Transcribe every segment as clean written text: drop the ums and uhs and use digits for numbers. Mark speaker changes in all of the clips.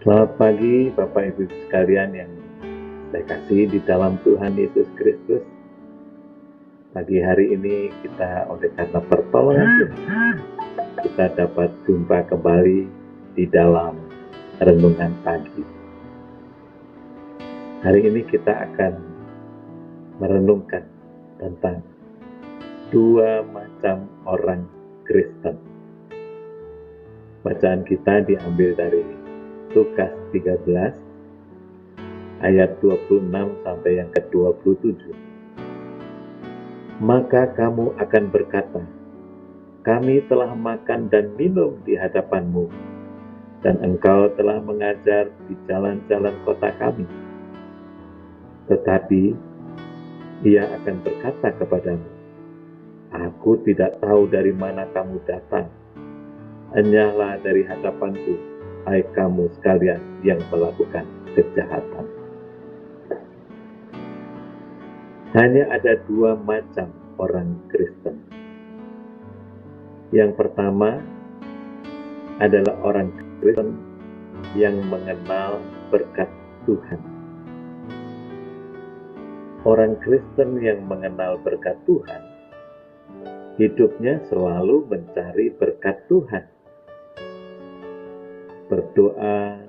Speaker 1: Selamat pagi Bapak Ibu sekalian yang saya kasih di dalam Tuhan Yesus Kristus. Pagi hari ini kita oleh karena pertolongan Tuhan, kita dapat jumpa kembali di dalam renungan pagi. Hari ini kita akan merenungkan tentang dua macam orang Kristen. Bacaan kita diambil dari Lukas 13 ayat 26 sampai yang ke-27. Maka kamu akan berkata, kami telah makan dan minum di hadapanmu, dan engkau telah mengajar di jalan-jalan kota kami. Tetapi ia akan berkata kepadamu, aku tidak tahu dari mana kamu datang. Enyahlah dari hadapanku, hai kamu sekalian yang melakukan kejahatan. Hanya ada dua macam orang Kristen. Yang pertama adalah orang Kristen yang mengenal berkat Tuhan. Orang Kristen yang mengenal berkat Tuhan, hidupnya selalu mencari berkat Tuhan. Berdoa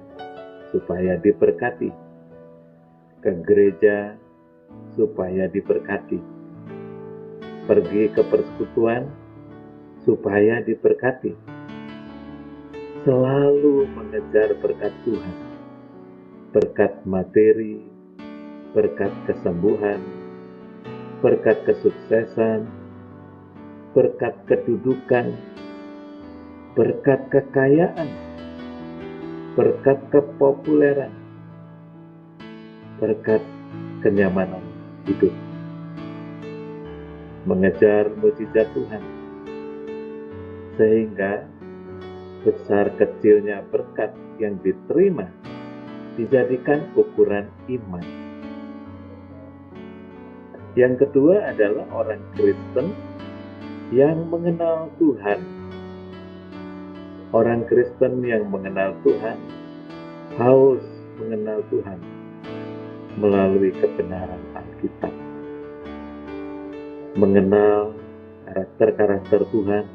Speaker 1: supaya diberkati, ke gereja supaya diberkati, pergi ke persekutuan supaya diberkati, selalu mengejar berkat Tuhan, berkat materi, berkat kesembuhan, berkat kesuksesan, berkat kedudukan, berkat kekayaan, berkat kepopuleran, berkat kenyamanan hidup. Mengejar mujizat Tuhan, sehingga besar kecilnya berkat yang diterima dijadikan ukuran iman. Yang kedua adalah orang Kristen yang mengenal Tuhan. Orang Kristen yang mengenal Tuhan haus mengenal Tuhan melalui kebenaran Alkitab, mengenal karakter-karakter Tuhan,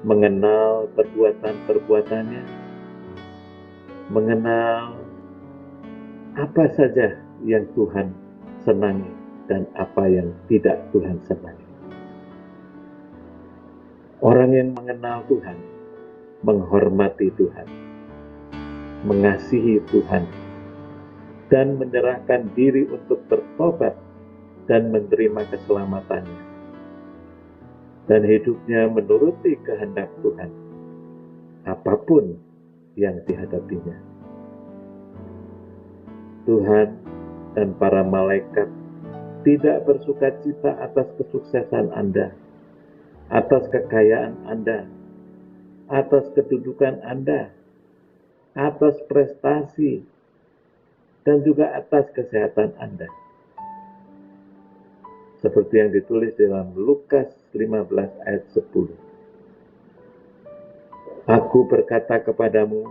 Speaker 1: mengenal perbuatan-perbuatannya, mengenal apa saja yang Tuhan senangi dan apa yang tidak Tuhan senangi. Orang yang mengenal Tuhan menghormati Tuhan, mengasihi Tuhan, dan menyerahkan diri untuk bertobat dan menerima keselamatannya, dan hidupnya menuruti kehendak Tuhan, apapun yang dihadapinya. Tuhan dan para malaikat tidak bersukacita atas kesuksesan Anda, atas kekayaan Anda, atas kedudukan Anda, atas prestasi, dan juga atas kesehatan Anda. Seperti yang ditulis dalam Lukas 15 ayat 10. Aku berkata kepadamu,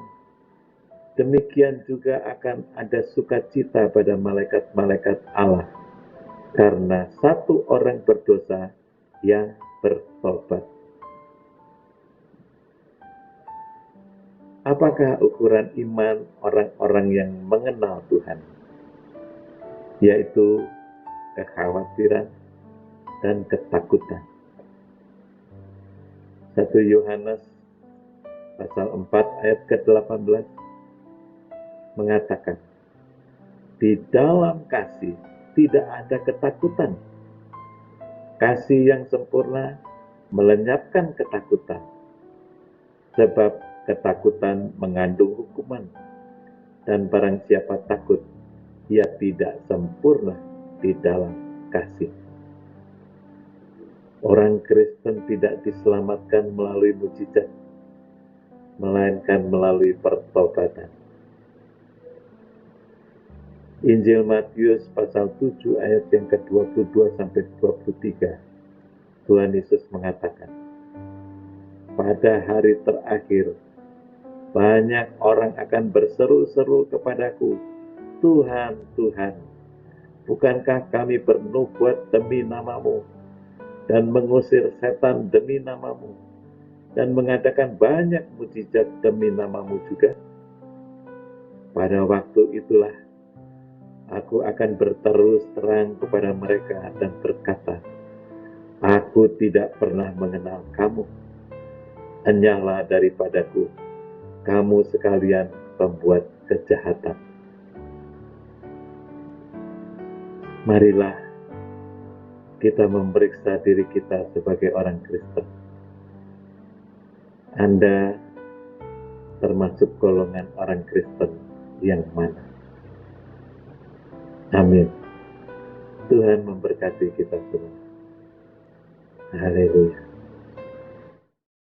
Speaker 1: demikian juga akan ada sukacita pada malaikat-malaikat Allah, karena satu orang berdosa yang bertobat. Apakah ukuran iman orang-orang yang mengenal Tuhan? Yaitu kekhawatiran dan ketakutan. 1 Yohanes pasal 4 ayat ke-18 mengatakan, di dalam kasih tidak ada ketakutan. Kasih yang sempurna melenyapkan ketakutan, sebab ketakutan mengandung hukuman, dan barang siapa takut, ia tidak sempurna di dalam kasih. Orang Kristen tidak diselamatkan melalui mujizat, melainkan melalui pertobatan. Injil Matius pasal 7 ayat yang ke-22 sampai 23. Tuhan Yesus mengatakan, pada hari terakhir banyak orang akan berseru-seru kepadaku, Tuhan, Tuhan, bukankah kami bernubuat demi namamu, dan mengusir setan demi namamu, dan mengadakan banyak mujizat demi namamu juga? Pada waktu itulah aku akan berterus terang kepada mereka dan berkata, aku tidak pernah mengenal kamu. Enyahlah daripadaku, kamu sekalian pembuat kejahatan. Marilah kita memeriksa diri kita sebagai orang Kristen. Anda termasuk golongan orang Kristen yang mana? Amin. Tuhan memberkati kita semua. Haleluya.